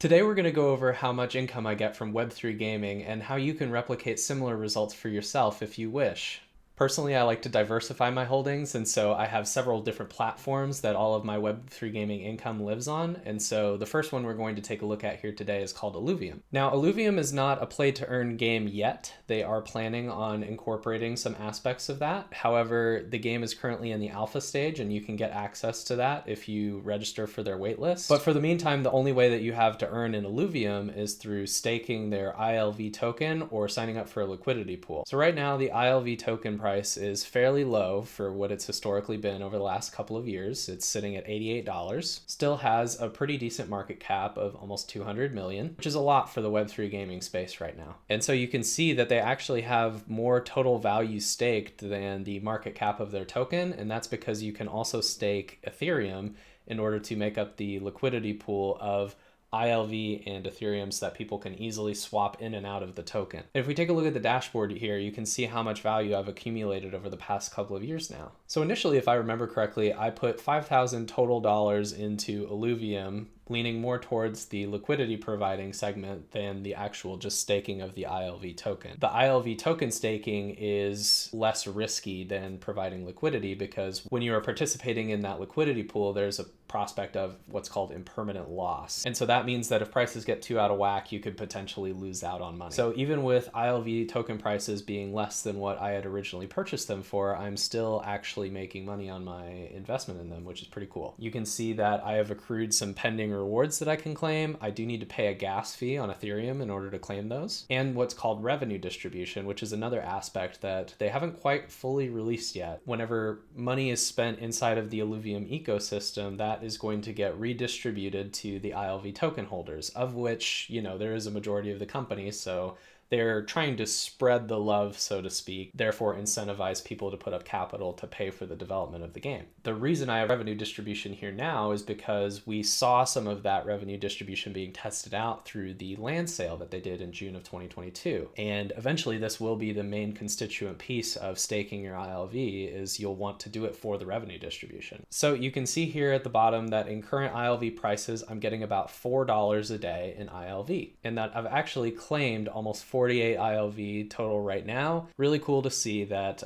Today we're going to go over how much income I get from Web3 gaming and how you can replicate similar results for yourself if you wish. Personally, I like to diversify my holdings, and so I have several different platforms that all of my Web3 gaming income lives on. And so the first one we're going to take a look at here today is called Illuvium. Now, Illuvium is not a play-to-earn game yet. They are planning on incorporating some aspects of that. However, the game is currently in the alpha stage, and you can get access to that if you register for their waitlist. But for the meantime, the only way that you have to earn in Illuvium is through staking their ILV token or signing up for a liquidity pool. So right now, the ILV token price is fairly low for what it's historically been over the last couple of years. It's sitting at $88. Still has a pretty decent market cap of almost 200 million, which is a lot for the Web3 gaming space right now. And so you can see that they actually have more total value staked than the market cap of their token, and that's because you can also stake Ethereum in order to make up the liquidity pool of ILV and Ethereum so that people can easily swap in and out of the token. If we take a look at the dashboard here, you can see how much value I've accumulated over the past couple of years now. So initially, if I remember correctly, I put 5,000 total dollars into Illuvium, leaning more towards the liquidity providing segment than the actual just staking of the ILV token. The ILV token staking is less risky than providing liquidity because when you are participating in that liquidity pool, there's a prospect of what's called impermanent loss. And so that means that if prices get too out of whack, you could potentially lose out on money. So even with ILV token prices being less than what I had originally purchased them for, I'm still actually making money on my investment in them, which is pretty cool. You can see that I have accrued some pending rewards that I can claim. I do need to pay a gas fee on Ethereum in order to claim those, and what's called revenue distribution, which is another aspect that they haven't quite fully released yet. Whenever money is spent inside of the Illuvium ecosystem, that is going to get redistributed to the ILV token holders, of which, there is a majority of the company, so they're trying to spread the love, so to speak, therefore incentivize people to put up capital to pay for the development of the game. The reason I have revenue distribution here now is because we saw some of that revenue distribution being tested out through the land sale that they did in June of 2022. And eventually this will be the main constituent piece of staking your ILV, is you'll want to do it for the revenue distribution. So you can see here at the bottom that in current ILV prices, I'm getting about $4 a day in ILV, and that I've actually claimed almost 48 ILV total right now. Really cool to see that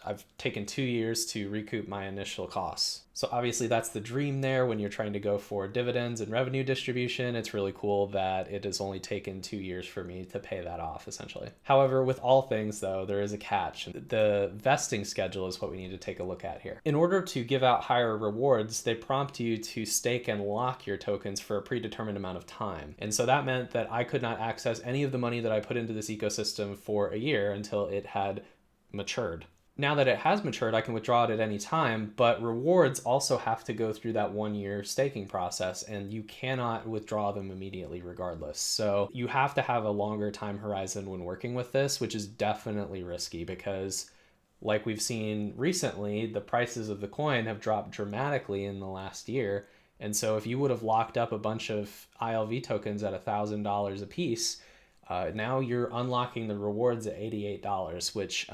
I've taken 2 years to recoup my initial costs. So obviously that's the dream there when you're trying to go for dividends and revenue distribution. It's really cool that it has only taken 2 years for me to pay that off, essentially. However, with all things though, there is a catch. The vesting schedule is what we need to take a look at here. In order to give out higher rewards, they prompt you to stake and lock your tokens for a predetermined amount of time. And so that meant that I could not access any of the money that I put into this ecosystem for a year until it had matured. Now that it has matured, I can withdraw it at any time, but rewards also have to go through that 1-year staking process, and you cannot withdraw them immediately regardless. So you have to have a longer time horizon when working with this, which is definitely risky because, like we've seen recently, the prices of the coin have dropped dramatically in the last year. And so if you would have locked up a bunch of ILV tokens at $1,000 a piece, now you're unlocking the rewards at $88, which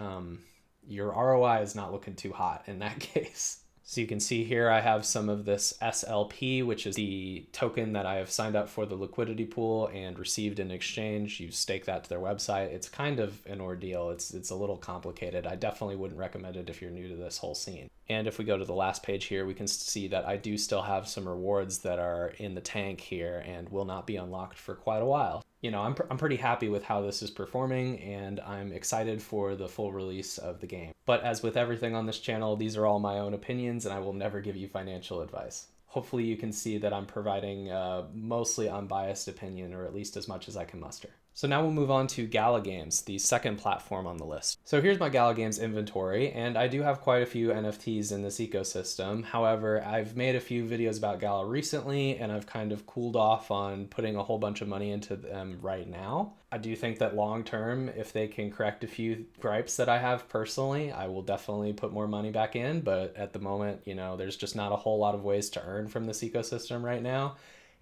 your ROI is not looking too hot in that case. So you can see here I have some of this SLP, which is the token that I have signed up for the liquidity pool and received in exchange. You stake that to their website. It's kind of an ordeal. It's a little complicated. I definitely wouldn't recommend it if you're new to this whole scene. And if we go to the last page here, we can see that I do still have some rewards that are in the tank here and will not be unlocked for quite a while. I'm pretty happy with how this is performing, and I'm excited for the full release of the game. But as with everything on this channel, these are all my own opinions, and I will never give you financial advice. Hopefully you can see that I'm providing a mostly unbiased opinion, or at least as much as I can muster. So now we'll move on to Gala Games, the second platform on the list. So here's my Gala Games inventory, and I do have quite a few NFTs in this ecosystem. However, I've made a few videos about Gala recently, and I've kind of cooled off on putting a whole bunch of money into them right now. I do think that long term, if they can correct a few gripes that I have personally, I will definitely put more money back in. But at the moment, there's just not a whole lot of ways to earn from this ecosystem right now.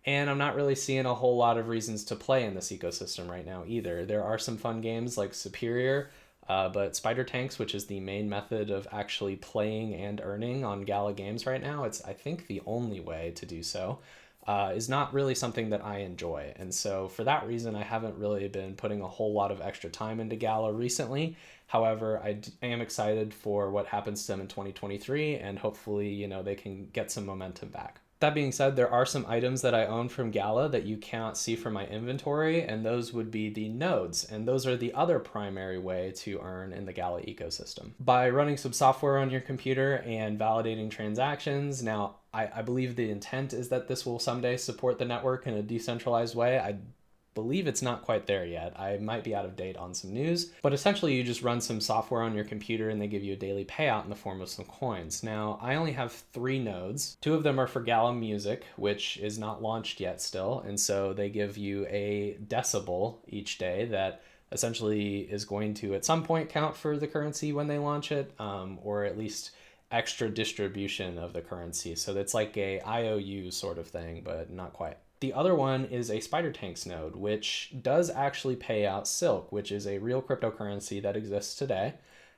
And I'm not really seeing a whole lot of reasons to play in this ecosystem right now either. There are some fun games like Superior, but Spider Tanks, which is the main method of actually playing and earning on Gala Games right now, it's, I think, the only way to do so. is not really something that I enjoy. And so for that reason, I haven't really been putting a whole lot of extra time into Gala recently. However, I am excited for what happens to them in 2023, and hopefully, they can get some momentum back. That being said, there are some items that I own from Gala that you cannot see from my inventory, and those would be the nodes, and those are the other primary way to earn in the Gala ecosystem. By running some software on your computer and validating transactions, now I believe the intent is that this will someday support the network in a decentralized way. I believe it's not quite there yet. I might be out of date on some news, but essentially you just run some software on your computer and they give you a daily payout in the form of some coins. Now, I only have 3 nodes. 2 of them are for Gala Music, which is not launched yet still, and so they give you a decibel each day that essentially is going to at some point count for the currency when they launch it, or at least extra distribution of the currency. So it's like a IOU sort of thing, but not quite. The other one is a Spider Tanks node, which does actually pay out Silk, which is a real cryptocurrency that exists today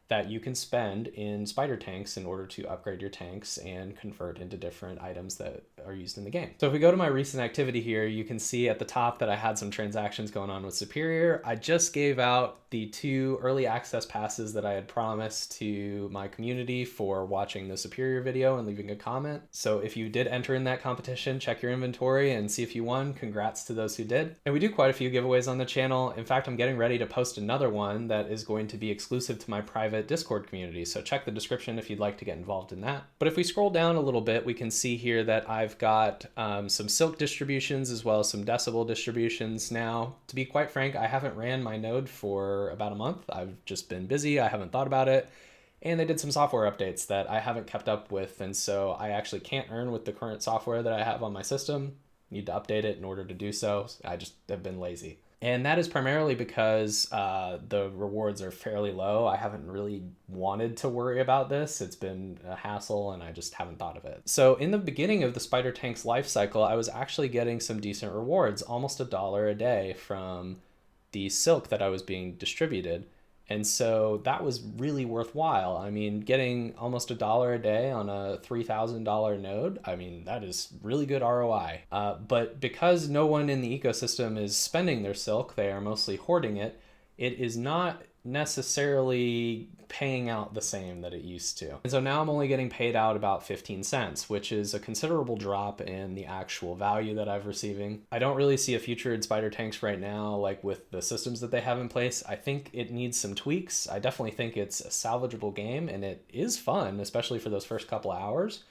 that you can spend in Spider Tanks in order to upgrade your tanks and convert into different items that are used in the game. So if we go to my recent activity here, you can see at the top that I had some transactions going on with Superior. I just gave out the 2 early access passes that I had promised to my community for watching the Superior video and leaving a comment. So if you did enter in that competition, check your inventory and see if you won. Congrats to those who did. And we do quite a few giveaways on the channel. In fact, I'm getting ready to post another one that is going to be exclusive to my private Discord community. So check the description if you'd like to get involved in that. But if we scroll down a little bit, we can see here that I've got some Silk distributions as well as some Decibel distributions. Now, to be quite frank, I haven't ran my node for about a month. I've just been busy. I haven't thought about it. And they did some software updates that I haven't kept up with. And so I actually can't earn with the current software that I have on my system. Need to update it in order to do so. I just have been lazy. And that is primarily because the rewards are fairly low. I haven't really wanted to worry about this. It's been a hassle and I just haven't thought of it. So in the beginning of the Spider Tank's life cycle, I was actually getting some decent rewards, almost $1 a day from the Silk that I was being distributed. And so that was really worthwhile. I mean, getting almost $1 a day on a $3,000 node, I mean, that is really good ROI. But because no one in the ecosystem is spending their Silk, they are mostly hoarding it, it is not necessarily paying out the same that it used to. And so now I'm only getting paid out about 15 cents, which is a considerable drop in the actual value that I'm receiving. I don't really see a future in Spider Tanks right now, like with the systems that they have in place. I think it needs some tweaks. I definitely think it's a salvageable game and it is fun, especially for those first couple of hours.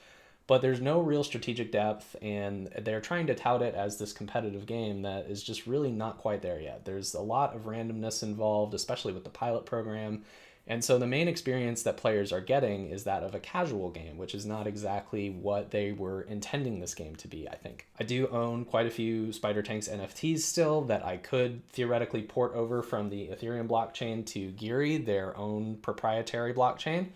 But there's no real strategic depth, and they're trying to tout it as this competitive game that is just really not quite there yet. There's a lot of randomness involved, especially with the pilot program. And so the main experience that players are getting is that of a casual game, which is not exactly what they were intending this game to be, I think. I do own quite a few Spider Tanks NFTs still that I could theoretically port over from the Ethereum blockchain to Geary, their own proprietary blockchain.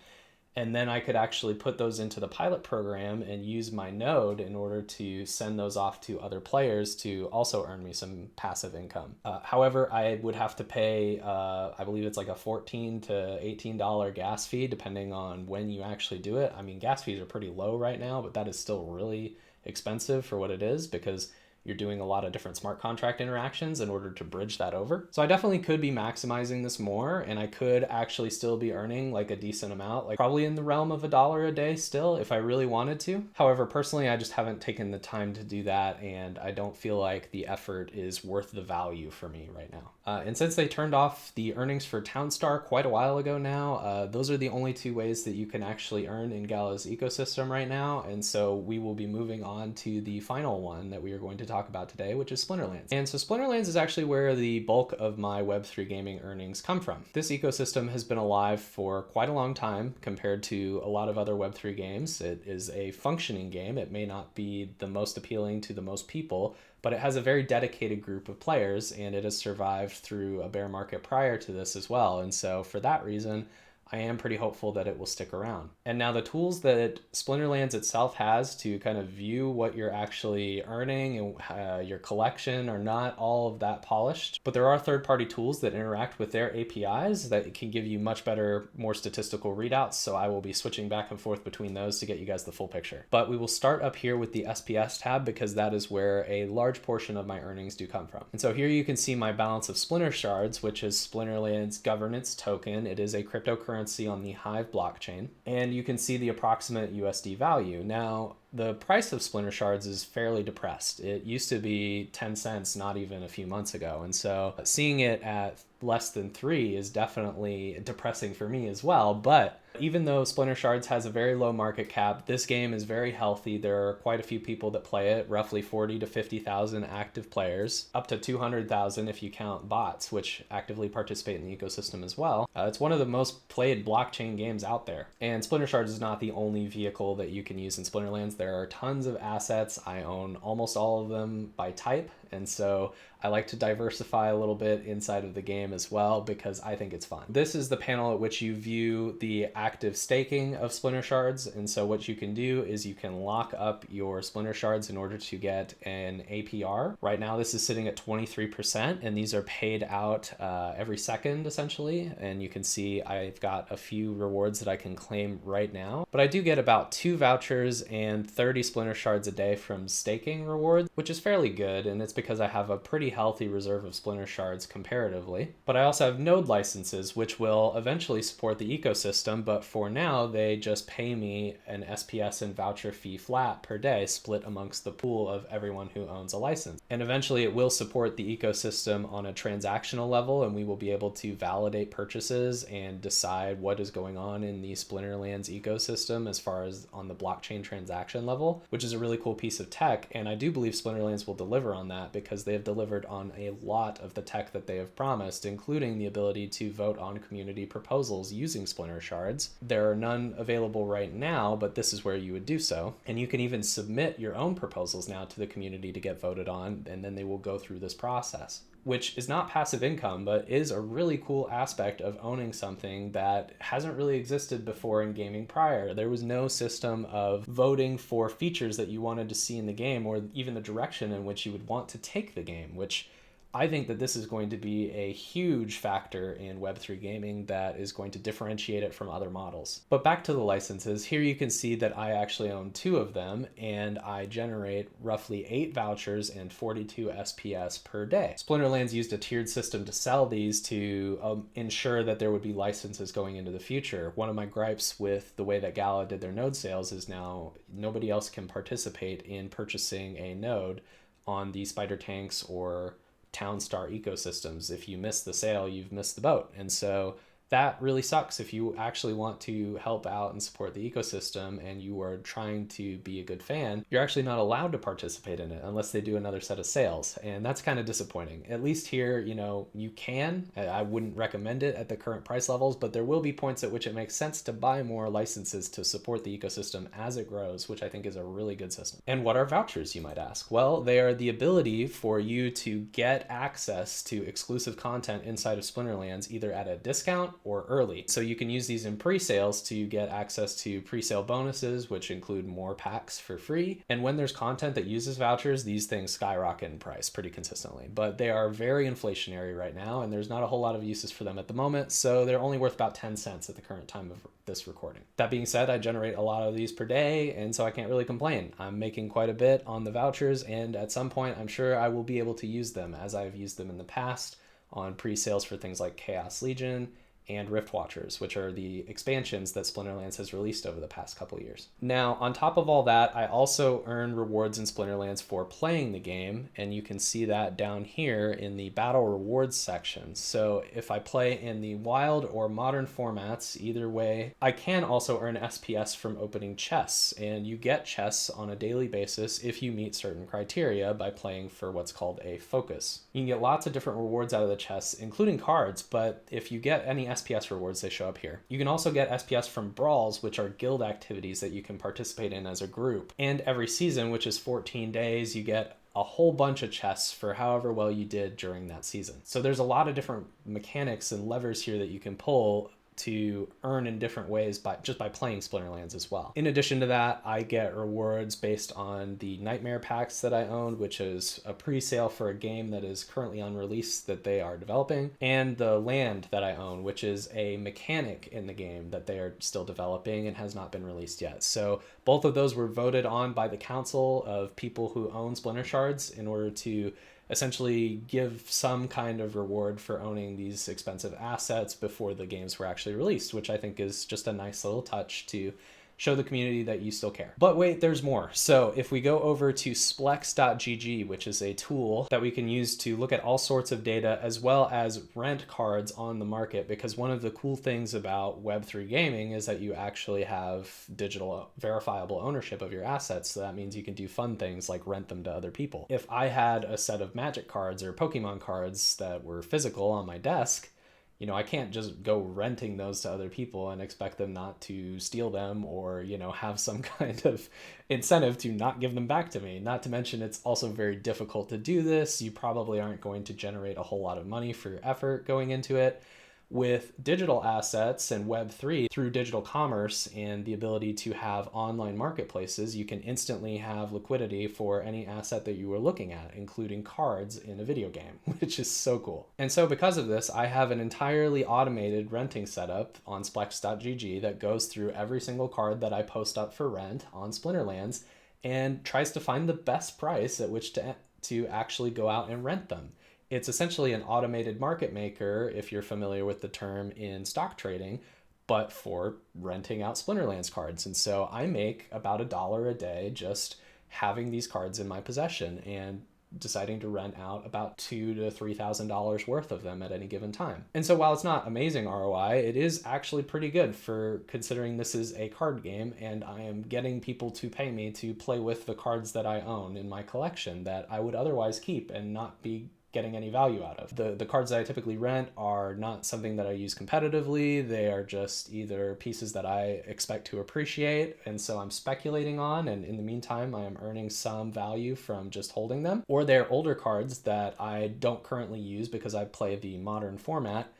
And then I could actually put those into the pilot program and use my node in order to send those off to other players to also earn me some passive income. However, I would have to pay, I believe it's like a $14 to $18 gas fee, depending on when you actually do it. I mean, gas fees are pretty low right now, but that is still really expensive for what it is because you're doing a lot of different smart contract interactions in order to bridge that over. So I definitely could be maximizing this more, and I could actually still be earning like a decent amount, like probably in the realm of $1 a day still if I really wanted to. However, personally, I just haven't taken the time to do that, and I don't feel like the effort is worth the value for me right now. And since they turned off the earnings for Townstar quite a while ago now, those are the only 2 ways that you can actually earn in Gala's ecosystem right now. And so we will be moving on to the final one that we are going to talk about today, which is Splinterlands. And so Splinterlands is actually where the bulk of my Web3 gaming earnings come from. This ecosystem has been alive for quite a long time compared to a lot of other Web3 games. It is a functioning game. It may not be the most appealing to the most people, but it has a very dedicated group of players, and it has survived through a bear market prior to this as well. And so for that reason, I am pretty hopeful that it will stick around. And now the tools that Splinterlands itself has to kind of view what you're actually earning and your collection are not all of that polished, but there are third-party tools that interact with their APIs that can give you much better, more statistical readouts. So I will be switching back and forth between those to get you guys the full picture. But we will start up here with the SPS tab because that is where a large portion of my earnings do come from. And so here you can see my balance of Splinter Shards, which is Splinterlands governance token. It is a cryptocurrency on the Hive blockchain, and you can see the approximate USD value. Now, the price of Splinter Shards is fairly depressed. It used to be 10 cents not even a few months ago, and so seeing it at less than 3 is definitely depressing for me as well. But even though Splinter Shards has a very low market cap, this game is very healthy. There are quite a few people that play it, roughly 40 to 50,000 active players, up to 200,000 if you count bots, which actively participate in the ecosystem as well. It's one of the most played blockchain games out there. And Splinter Shards is not the only vehicle that you can use in Splinterlands. There are tons of assets. I own almost all of them by type, and so I like to diversify a little bit inside of the game as well because I think it's fun. This is the panel at which you view the active staking of Splinter Shards, and so what you can do is you can lock up your Splinter Shards in order to get an APR. Right now this is sitting at 23%, and these are paid out every second essentially, and you can see I've got a few rewards that I can claim right now, but I do get about 2 vouchers and 30 Splinter Shards a day from staking rewards, which is fairly good, and it's because I have a pretty healthy reserve of Splinter Shards comparatively. But I also have node licenses, which will eventually support the ecosystem, but for now they just pay me an SPS and voucher fee flat per day, split amongst the pool of everyone who owns a license. And eventually it will support the ecosystem on a transactional level, and we will be able to validate purchases and decide what is going on in the Splinterlands ecosystem as far as on the blockchain transaction level, which is a really cool piece of tech. And I do believe Splinterlands will deliver on that because they have delivered on a lot of the tech that they have promised, including the ability to vote on community proposals using Splinter Shards. There are none available right now, but this is where you would do so. And you can even submit your own proposals now to the community to get voted on, and then they will go through this process, which is not passive income, but is a really cool aspect of owning something that hasn't really existed before in gaming prior. There was no system of voting for features that you wanted to see in the game, or even the direction in which you would want to take the game, which I think that this is going to be a huge factor in Web3 gaming that is going to differentiate it from other models. But back to the licenses, here you can see that I actually own 2 of them, and I generate roughly 8 vouchers and 42 SPS per day. Splinterlands used a tiered system to sell these to ensure that there would be licenses going into the future. One of my gripes with the way that Gala did their node sales is now nobody else can participate in purchasing a node on the Spider Tanks or Townstar ecosystems. If you miss the sale, you've missed the boat. And so that really sucks if you actually want to help out and support the ecosystem and you are trying to be a good fan. You're actually not allowed to participate in it unless they do another set of sales, and that's kind of disappointing. At least here, you know, you can. I wouldn't recommend it at the current price levels, but there will be points at which it makes sense to buy more licenses to support the ecosystem as it grows, which I think is a really good system. And what are vouchers, you might ask? Well, they are the ability for you to get access to exclusive content inside of Splinterlands, either at a discount or early. So you can use these in pre-sales to get access to pre-sale bonuses, which include more packs for free. And when there's content that uses vouchers, these things skyrocket in price pretty consistently. But they are very inflationary right now, and there's not a whole lot of uses for them at the moment, so they're only worth about 10 cents at the current time of this recording. That being said, I generate a lot of these per day, and so I can't really complain. I'm making quite a bit on the vouchers, and at some point I'm sure I will be able to use them as I've used them in the past on pre-sales for things like Chaos Legion and Rift Watchers, which are the expansions that Splinterlands has released over the past couple years. Now, on top of all that, I also earn rewards in Splinterlands for playing the game, and you can see that down here in the battle rewards section. So if I play in the wild or modern formats, either way, I can also earn SPS from opening chests, and you get chests on a daily basis if you meet certain criteria by playing for what's called a focus. You can get lots of different rewards out of the chests, including cards, but if you get any SPS rewards, they show up here. You can also get SPS from brawls, which are guild activities that you can participate in as a group. And every season, which is 14 days, you get a whole bunch of chests for however well you did during that season. So there's a lot of different mechanics and levers here that you can pull to earn in different ways by playing Splinterlands as well. In addition to that, I get rewards based on the Nightmare packs that I own, which is a pre-sale for a game that is currently unreleased that they are developing, and the land that I own, which is a mechanic in the game that they are still developing and has not been released yet. So both of those were voted on by the council of people who own Splinter Shards in order to essentially give some kind of reward for owning these expensive assets before the games were actually released, which I think is just a nice little touch to show the community that you still care. But wait, there's more. So if we go over to splex.gg, which is a tool that we can use to look at all sorts of data as well as rent cards on the market, because one of the cool things about Web3 gaming is that you actually have digital verifiable ownership of your assets. So that means you can do fun things like rent them to other people. If I had a set of Magic cards or Pokemon cards that were physical on my desk, you know, I can't just go renting those to other people and expect them not to steal them or, you know, have some kind of incentive to not give them back to me. Not to mention, it's also very difficult to do this. You probably aren't going to generate a whole lot of money for your effort going into it. With digital assets and Web3 through digital commerce and the ability to have online marketplaces, you can instantly have liquidity for any asset that you were looking at, including cards in a video game, which is so cool. And so because of this, I have an entirely automated renting setup on splex.gg that goes through every single card that I post up for rent on Splinterlands and tries to find the best price at which to actually go out and rent them. It's essentially an automated market maker, if you're familiar with the term in stock trading, but for renting out Splinterlands cards. And so I make about $1 a day just having these cards in my possession and deciding to rent out about $2,000 to $3,000 worth of them at any given time. And so while it's not amazing ROI, it is actually pretty good for considering this is a card game and I am getting people to pay me to play with the cards that I own in my collection that I would otherwise keep and not be getting any value out of. The cards that I typically rent are not something that I use competitively. They are just either pieces that I expect to appreciate, and so I'm speculating on, and in the meantime, I am earning some value from just holding them. Or they're older cards that I don't currently use because I play the modern format,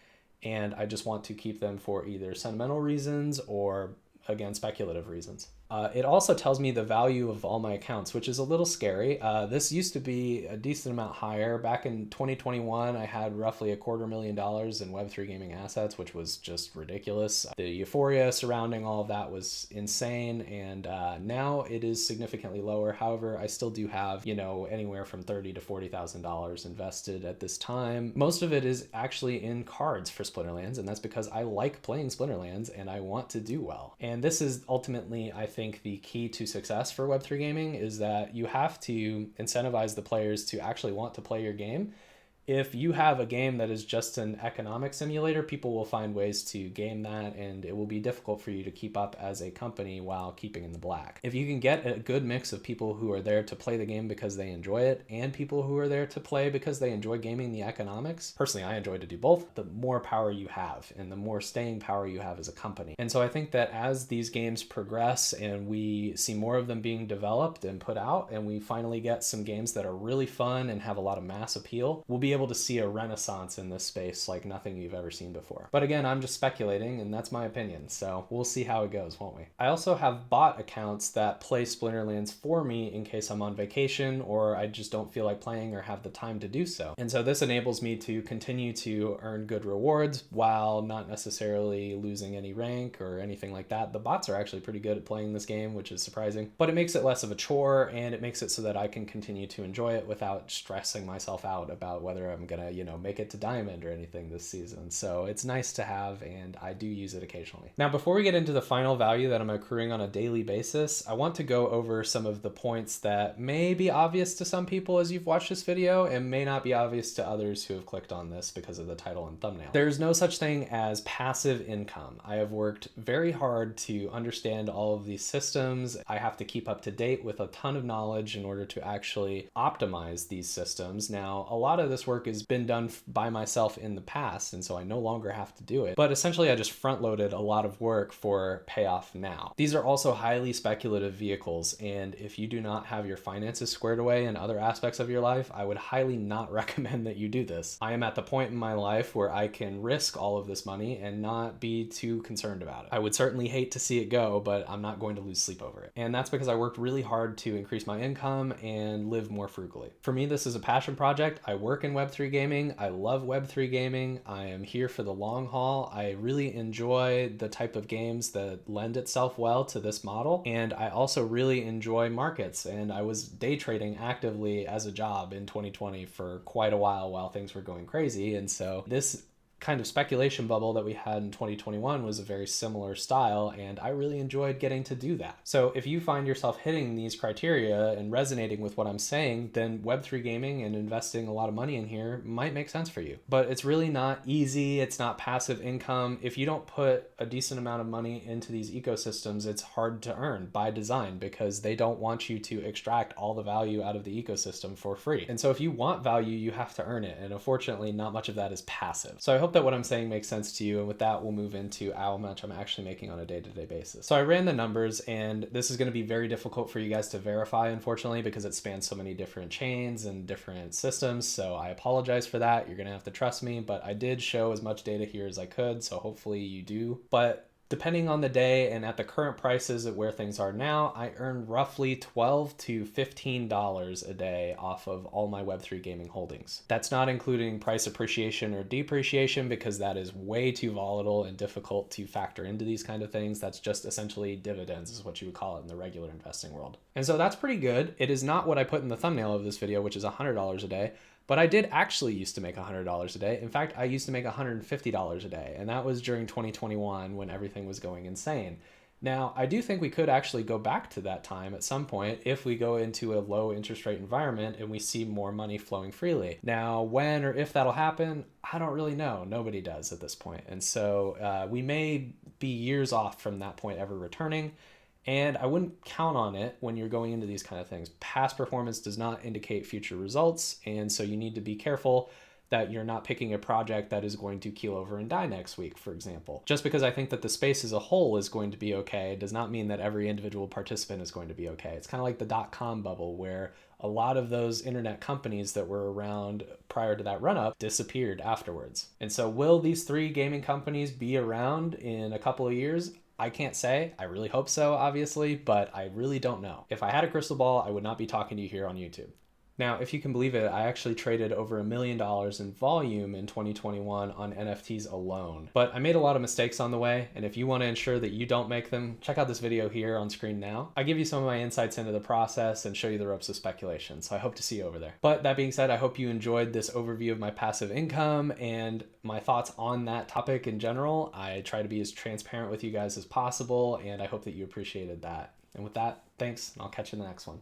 and I just want to keep them for either sentimental reasons or, again, speculative reasons. It also tells me the value of all my accounts, which is a little scary. This used to be a decent amount higher. Back in 2021, I had roughly $250,000 in Web3 gaming assets, which was just ridiculous. The euphoria surrounding all of that was insane, and now it is significantly lower. However, I still do have, you know, anywhere from $30,000 to $40,000 invested at this time. Most of it is actually in cards for Splinterlands, and that's because I like playing Splinterlands and I want to do well. And this is ultimately, I think, the key to success for Web3 gaming is that you have to incentivize the players to actually want to play your game. If you have a game that is just an economic simulator, people will find ways to game that, and it will be difficult for you to keep up as a company while keeping in the black. If you can get a good mix of people who are there to play the game because they enjoy it and people who are there to play because they enjoy gaming the economics, personally, I enjoy to do both, the more power you have and the more staying power you have as a company. And so I think that as these games progress and we see more of them being developed and put out, and we finally get some games that are really fun and have a lot of mass appeal, we'll be able to see a renaissance in this space like nothing you've ever seen before. But again, I'm just speculating, and that's my opinion, so we'll see how it goes, won't we? I also have bot accounts that play Splinterlands for me in case I'm on vacation or I just don't feel like playing or have the time to do so. And so this enables me to continue to earn good rewards while not necessarily losing any rank or anything like that. The bots are actually pretty good at playing this game, which is surprising, but it makes it less of a chore, and it makes it so that I can continue to enjoy it without stressing myself out about whether I'm gonna, you know, make it to diamond or anything this season. So it's nice to have, and I do use it occasionally. Now, before we get into the final value that I'm accruing on a daily basis, I want to go over some of the points that may be obvious to some people as you've watched this video and may not be obvious to others who have clicked on this because of the title and thumbnail. There's no such thing as passive income. I have worked very hard to understand all of these systems. I have to keep up to date with a ton of knowledge in order to actually optimize these systems. Now, a lot of this work work has been done by myself in the past, and so I no longer have to do it. But essentially, I just front-loaded a lot of work for payoff now. These are also highly speculative vehicles, and if you do not have your finances squared away in other aspects of your life, I would highly not recommend that you do this. I am at the point in my life where I can risk all of this money and not be too concerned about it. I would certainly hate to see it go, but I'm not going to lose sleep over it. And that's because I worked really hard to increase my income and live more frugally. For me, this is a passion project. I work in Web3 gaming. I love Web3 gaming. I am here for the long haul. I really enjoy the type of games that lend itself well to this model. And I also really enjoy markets. And I was day trading actively as a job in 2020 for quite a while things were going crazy. And so this kind of speculation bubble that we had in 2021 was a very similar style, and I really enjoyed getting to do that. So if you find yourself hitting these criteria and resonating with what I'm saying, then Web3 gaming and investing a lot of money in here might make sense for you. But it's really not easy. It's not passive income. If you don't put a decent amount of money into these ecosystems, it's hard to earn by design because they don't want you to extract all the value out of the ecosystem for free. And so if you want value, you have to earn it. And unfortunately, not much of that is passive. So I hope that what I'm saying makes sense to you, and with that we'll move into how much I'm actually making on a day-to-day basis. So I ran the numbers, and this is going to be very difficult for you guys to verify, unfortunately, because it spans so many different chains and different systems, so I apologize for that. You're going to have to trust me, but I did show as much data here as I could, so hopefully you do. But depending on the day and at the current prices at where things are now, I earn roughly $12 to $15 a day off of all my Web3 gaming holdings. That's not including price appreciation or depreciation because that is way too volatile and difficult to factor into these kind of things. That's just essentially dividends is what you would call it in the regular investing world. And so that's pretty good. It is not what I put in the thumbnail of this video, which is $100 a day. But I did actually used to make $100 a day. In fact, I used to make $150 a day, and that was during 2021 when everything was going insane. Now, I do think we could actually go back to that time at some point if we go into a low interest rate environment and we see more money flowing freely. Now, when or if that'll happen, I don't really know. Nobody does at this point. And so we may be years off from that point ever returning. And I wouldn't count on it when you're going into these kind of things. Past performance does not indicate future results. And so you need to be careful that you're not picking a project that is going to keel over and die next week, for example. Just because I think that the space as a whole is going to be okay does not mean that every individual participant is going to be okay. It's kind of like the dot-com bubble where a lot of those internet companies that were around prior to that run-up disappeared afterwards. And so will these 3 gaming companies be around in a couple of years? I can't say. I really hope so, obviously, but I really don't know. If I had a crystal ball, I would not be talking to you here on YouTube. Now, if you can believe it, I actually traded over $1 million in volume in 2021 on NFTs alone. But I made a lot of mistakes on the way, and if you want to ensure that you don't make them, check out this video here on screen now. I give you some of my insights into the process and show you the ropes of speculation, so I hope to see you over there. But that being said, I hope you enjoyed this overview of my passive income and my thoughts on that topic in general. I try to be as transparent with you guys as possible, and I hope that you appreciated that. And with that, thanks, and I'll catch you in the next one.